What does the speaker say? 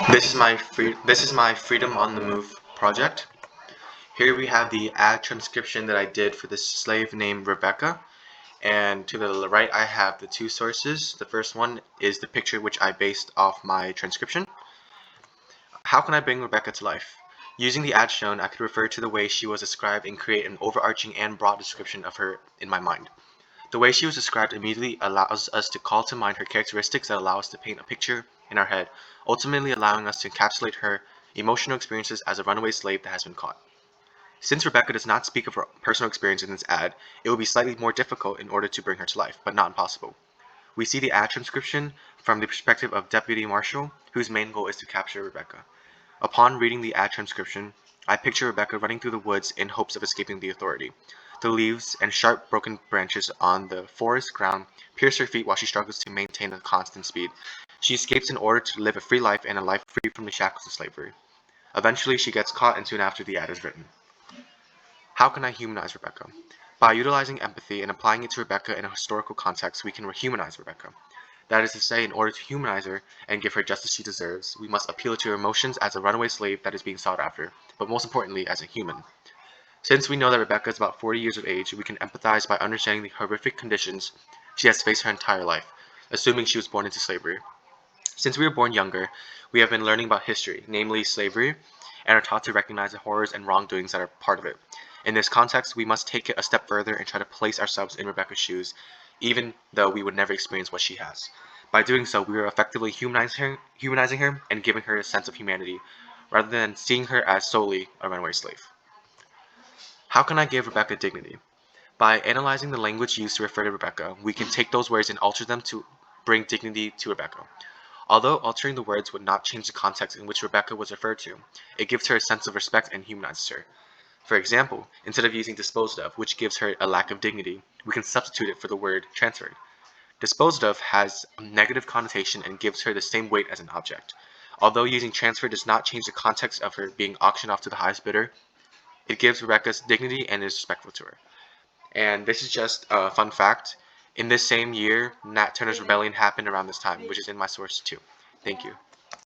This is my Freedom on the Move project. Here we have the ad transcription that I did for this slave named Rebecca, and to the right I have the two sources. The first one is the picture which I based off my transcription. How can I bring Rebecca to life? Using the ad shown, I could refer to the way she was described and create an overarching and broad description of her in my mind. The way she was described immediately allows us to call to mind her characteristics that allow us to paint a picture in our head, ultimately allowing us to encapsulate her emotional experiences as a runaway slave that has been caught. Since Rebecca does not speak of her personal experience in this ad, it will be slightly more difficult in order to bring her to life, but not impossible. We see the ad transcription from the perspective of Deputy Marshal, whose main goal is to capture Rebecca. Upon reading the ad transcription, I picture Rebecca running through the woods in hopes of escaping the authority. The leaves and sharp broken branches on the forest ground pierce her feet while she struggles to maintain a constant speed. She escapes in order to live a free life and a life free from the shackles of slavery. Eventually, she gets caught, and soon after, the ad is written. How can I humanize Rebecca? By utilizing empathy and applying it to Rebecca in a historical context, we can rehumanize Rebecca. That is to say, in order to humanize her and give her justice she deserves, we must appeal to her emotions as a runaway slave that is being sought after, but most importantly, as a human. Since we know that Rebecca is about 40 years of age, we can empathize by understanding the horrific conditions she has faced her entire life, assuming she was born into slavery. Since we were born younger, we have been learning about history, namely slavery, and are taught to recognize the horrors and wrongdoings that are part of it. In this context, we must take it a step further and try to place ourselves in Rebecca's shoes, even though we would never experience what she has. By doing so, we are effectively humanizing her and giving her a sense of humanity, rather than seeing her as solely a runaway slave. How can I give Rebecca dignity? By analyzing the language used to refer to Rebecca, we can take those words and alter them to bring dignity to Rebecca. Although altering the words would not change the context in which Rebecca was referred to, it gives her a sense of respect and humanizes her. For example, instead of using disposed of, which gives her a lack of dignity, we can substitute it for the word transferred. Disposed of has a negative connotation and gives her the same weight as an object. Although using transfer does not change the context of her being auctioned off to the highest bidder, it gives Rebecca's dignity and is respectful to her. And this is just a fun fact. In this same year, Nat Turner's Rebellion happened around this time, which is in my source too. Thank you.